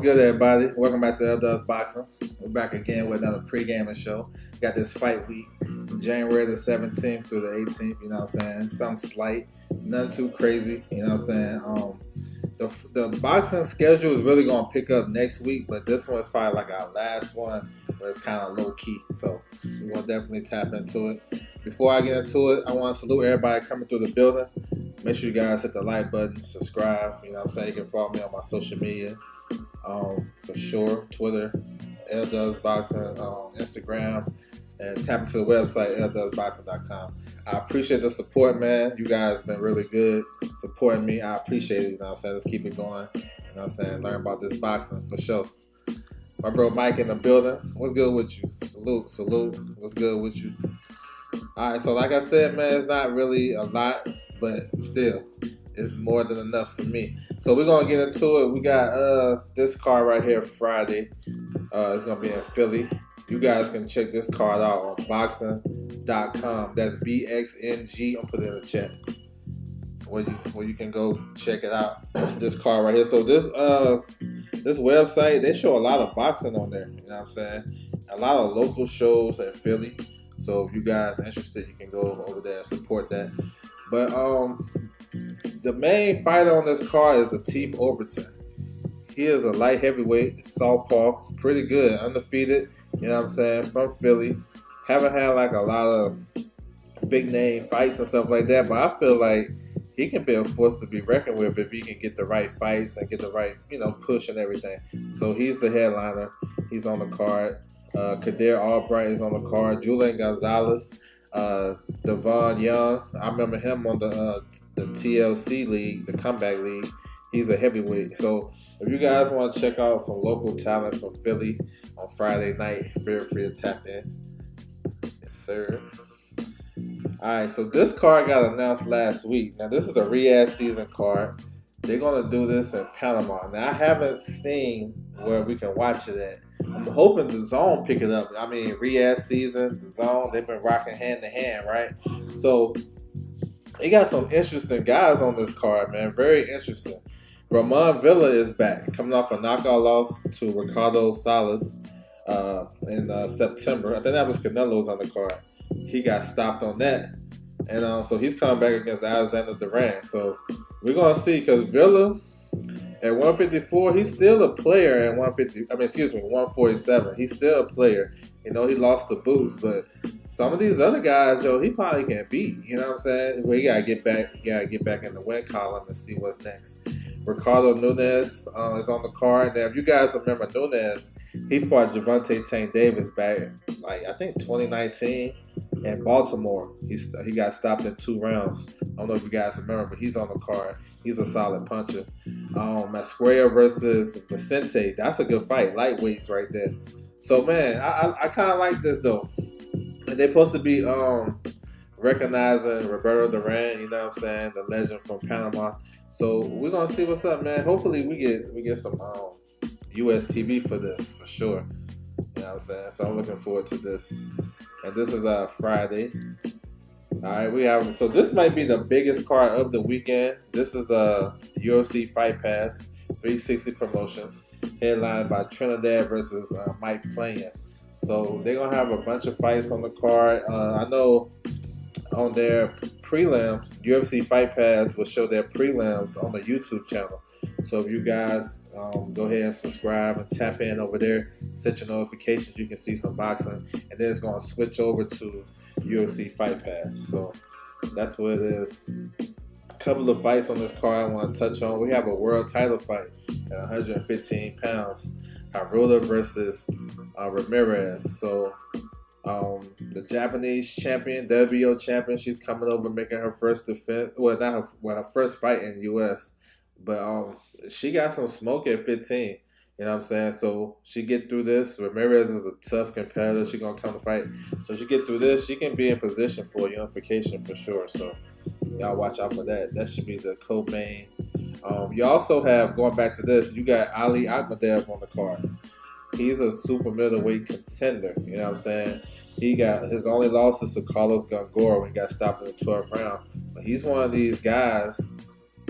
good, everybody? Welcome back to L Does Boxing. We're back again with another pre-gaming show. Got this fight week, January the 17th through the 18th, you know what I'm saying? Something slight, nothing too crazy, you know what I'm saying? The boxing schedule is really going to pick up next week, but this one is probably like our last one, but it's kind of low-key, so we're going to definitely tap into it. Before I get into it, I want to salute everybody coming through the building. Make sure you guys hit the like button, subscribe, you know what I'm saying? You can follow me on my social media. For sure, Twitter, L Does Boxing, Instagram, and tap into the website, ldoesboxing.com. I appreciate the support, man. You guys been really good supporting me. I appreciate it, you know what I'm saying? Let's keep it going, you know what I'm saying? Learn about this boxing, for sure. My bro Mike in the building. What's good with you? Salute. What's good with you? All right, so like I said, man, it's not really a lot, but still, it's more than enough for me. So we're gonna get into it. We got this card right here Friday. It's gonna be in Philly. You guys can check this card out on boxing.com. That's BXNG. I'm putting it in the chat where you can go check it out. This card right here. So this website, they show a lot of boxing on there. You know what I'm saying? A lot of local shows in Philly. So if you guys are interested, you can go over there and support that. But the main fighter on this card is Atif Overton. He is a light heavyweight, southpaw, pretty good, undefeated, you know what I'm saying, from Philly. Haven't had like a lot of big name fights and stuff like that, but I feel like he can be a force to be reckoned with if he can get the right fights and get the right, push and everything. So he's the headliner. He's on the card. Kadir Albright is on the card. Julian Gonzalez. Devon Young, I remember him on the TLC league, the comeback league. He's a heavyweight. So if you guys want to check out some local talent from Philly on Friday night, feel free to tap in. Yes, sir. All right, so this card got announced last week. Now this is a Riyadh season card. They're gonna do this in Panama. Now I haven't seen where we can watch it at. I'm hoping the Zone pick it up. I mean, Riyadh season, the Zone, they've been rocking hand to hand, right? So they got some interesting guys on this card, man. Very interesting. Ramon Villa is back, coming off a knockout loss to Ricardo Salas in September. I think that was Canelo's on the card. He got stopped on that. And so he's coming back against Alexander Duran. So we're going to see, because Villa at 154, he's still a player at 147. He's still a player. He lost the boost, but some of these other guys, he probably can't beat. You know what I'm saying? Well, you gotta get back. You gotta get back in the win column and see what's next. Ricardo Nunes is on the card. Now, if you guys remember Nunes, he fought Gervonta Tank Davis back, I think 2019 in Baltimore. He got stopped in 2 rounds. I don't know if you guys remember, but he's on the card. He's a solid puncher. Masquerra versus Vicente. That's a good fight. Lightweights right there. So, man, I kind of like this, though. And they're supposed to be recognizing Roberto Duran, you know what I'm saying, the legend from Panama. So we're gonna see what's up, man. Hopefully we get some US TV for this, for sure. You know what I'm saying? So I'm looking forward to this. And this is Friday. Alright, so this might be the biggest card of the weekend. This is UFC Fight Pass 360 Promotions, headlined by Trinidad versus Mike Plania. So they're gonna have a bunch of fights on the card. I know on their prelims, UFC Fight Pass will show their prelims on the YouTube channel. So if you guys go ahead and subscribe and tap in over there, set your notifications, you can see some boxing. And then it's going to switch over to UFC Fight Pass. So that's what it is. A couple of fights on this card I want to touch on. We have a world title fight at 115 pounds. Hirota versus Ramirez. So the Japanese champion, WBO champion, she's coming over making her first defense. Well, not her first fight in the U.S. But she got some smoke at 15. You know what I'm saying? So she get through this. Ramirez is a tough competitor. She gonna come to fight. So she get through this, she can be in position for unification for sure. So y'all watch out for that. That should be the co-main. You also have, going back to this, you got Ali Akhmadev on the card. He's a super middleweight contender. You know what I'm saying? He got his only losses to Carlos Gongora when he got stopped in the 12th round. But he's one of these guys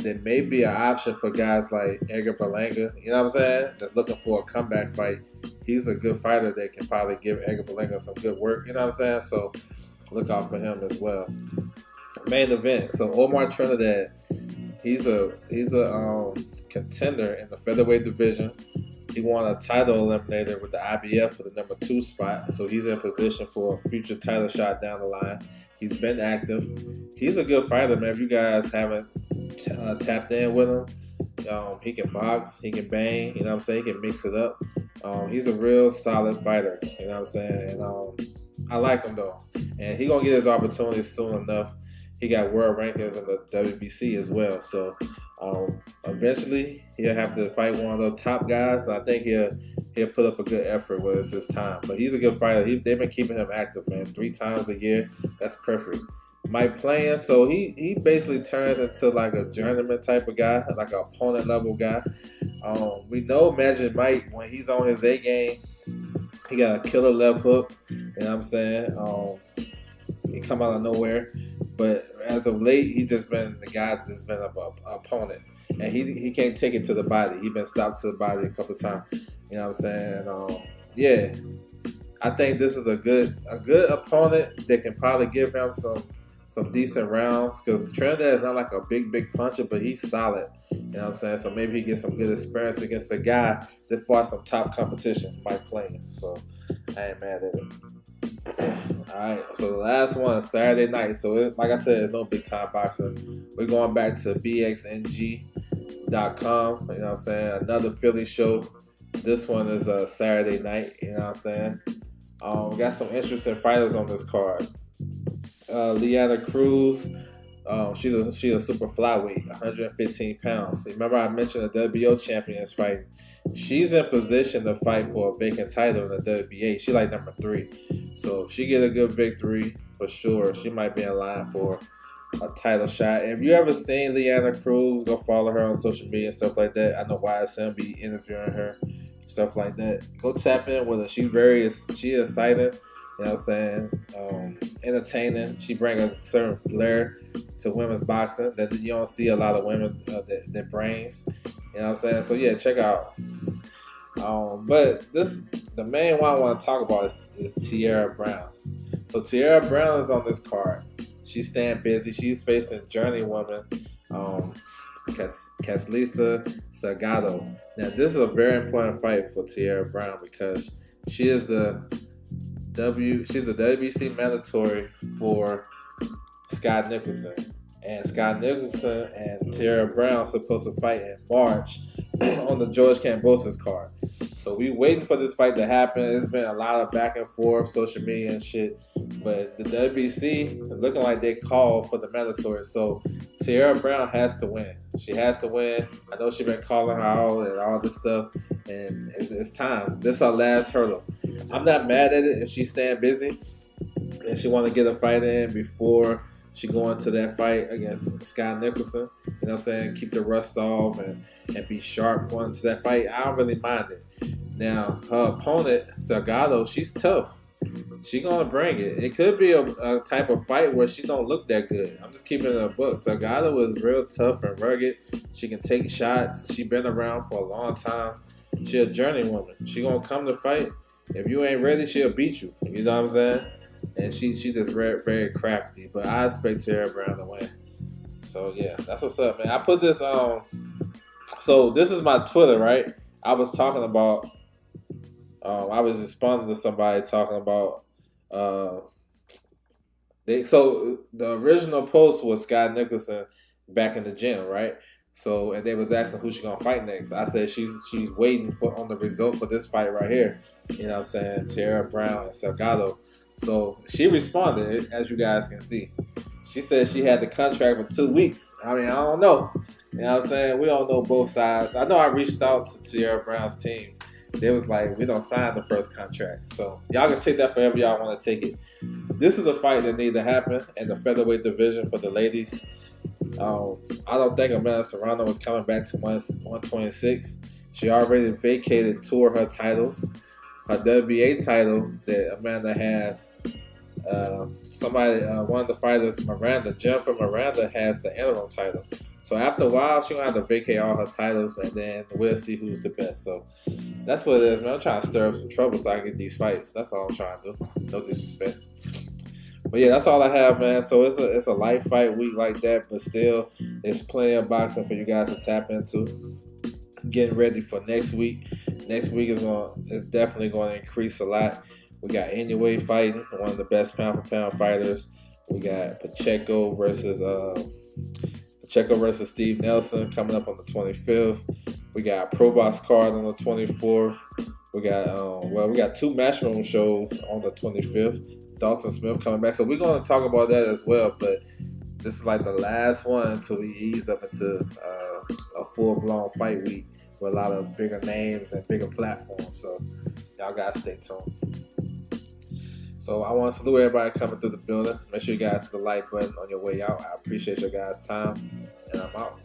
there may be an option for guys like Edgar Berlanga, you know what I'm saying, that's looking for a comeback fight. He's a good fighter that can probably give Edgar Berlanga some good work, you know what I'm saying? So look out for him as well. Main event. So Omar Trinidad, he's a contender in the featherweight division. He won a title eliminator with the IBF for the number 2 spot, so he's in position for a future title shot down the line. He's been active. He's a good fighter, man. If you guys haven't tapped in with him, he can box, he can bang, you know what I'm saying? He can mix it up. He's a real solid fighter, you know what I'm saying? And I like him though. And he's going to get his opportunity soon enough. He got world rankings in the WBC as well. So eventually he'll have to fight one of those top guys. I think he'll put up a good effort when it's his time. But he's a good fighter. They've been keeping him active, man. 3 times a year. That's perfect. Mike playing, so he basically turned into like a journeyman type of guy, like an opponent level guy. We know Magic Mike, when he's on his A game, he got a killer left hook. You know what I'm saying? He come out of nowhere. But as of late, he just been the guy that's just been an opponent. And he can't take it to the body. He been stopped to the body a couple times. You know what I'm saying? Yeah. I think this is a good opponent that can probably give him some decent rounds, because Trinidad is not like a big puncher, but he's solid. You know what I'm saying? So maybe he gets some good experience against a guy that fought some top competition, Mike playing. So I ain't mad at it. Alright, so the last one is Saturday night. So like I said, it's no big time boxing. We're going back to bxng.com. You know what I'm saying? Another Philly show. This one is a Saturday night. You know what I'm saying? We got some interesting fighters on this card. Liana Cruz, she's a super flyweight, 115 pounds. Remember I mentioned the WBO champion is fighting. She's in position to fight for a vacant title in the WBA. She's like number 3. So if she get a good victory, for sure, she might be in line for a title shot. And if you ever seen Liana Cruz, go follow her on social media and stuff like that. I know YSM be interviewing her, stuff like that. Go tap in with her. She exciting. You know what I'm saying? Entertaining. She bring a certain flair to women's boxing that you don't see a lot of women that brings. You know what I'm saying? So yeah, check out. But the main one I want to talk about is Tierra Brown. So Tierra Brown is on this card. She's staying busy. She's facing journeywoman Caslisa Salgado. Now this is a very important fight for Tierra Brown because she is she's a WBC mandatory for Scott Nicholson. And Scott Nicholson and Tierra Brown are supposed to fight in March on the George Kambosos card. So we waiting for this fight to happen. It's been a lot of back and forth, social media and shit. But the WBC is looking like they called for the mandatory. So Tierra Brown has to win. She has to win. I know she's been calling her out and all this stuff. And it's time. This is her last hurdle. I'm not mad at it if she's staying busy and she want to get a fight in before she go into that fight against Scott Nicholson. You know what I'm saying? Keep the rust off and be sharp going into that fight. I don't really mind it. Now, her opponent, Salgado, she's tough. She gonna bring it. It could be a type of fight where she don't look that good. I'm just keeping it in a book. Salgado is real tough and rugged. She can take shots. She been around for a long time. She a journeywoman. She gonna come to fight. If you ain't ready, she'll beat you. You know what I'm saying? And she's just very, very crafty. But I expect Tierra Brown to win. So yeah, that's what's up, man. I put this on. So this is my Twitter, right? I was talking about. I was responding to somebody talking about. So the original post was Scott Nicholson back in the gym, right? So and they was asking who she gonna fight next. I said she's waiting on the result for this fight right here. You know what I'm saying? Tierra Brown and Salgado. So she responded, as you guys can see. She said she had the contract for 2 weeks. I mean, I don't know. You know what I'm saying? We don't know both sides. I know I reached out to Tierra Brown's team. They was like, we don't sign the first contract. So y'all can take that for however y'all want to take it. This is a fight that need to happen in the featherweight division for the ladies. I don't think Amanda Serrano is coming back to 126. She already vacated 2 of her titles. Her WBA title that Amanda has, one of the fighters, Jennifer Miranda, has the interim title. So after a while, she gonna have to vacate all her titles, and then we'll see who's the best. So that's what it is, man. I'm trying to stir up some trouble so I can get these fights. That's all I'm trying to do. No disrespect. But yeah, that's all I have, man. So it's a light fight week like that, but still, it's plenty of boxing for you guys to tap into. Getting ready for next week. Next week is definitely going to increase a lot. We got Inoue fighting, one of the best pound for pound fighters. We got Pacheco versus Steve Nelson coming up on the 25th. We got Pro Box card on the 24th. We got two Matchroom shows on the 25th. Dalton Smith coming back, so we're going to talk about that as well. But this is like the last one until we ease up into a full-blown fight week with a lot of bigger names and bigger platforms. So y'all gotta stay tuned. So I want to salute everybody coming through the building. Make sure you guys hit the like button on your way out. I appreciate your guys' time, and I'm out.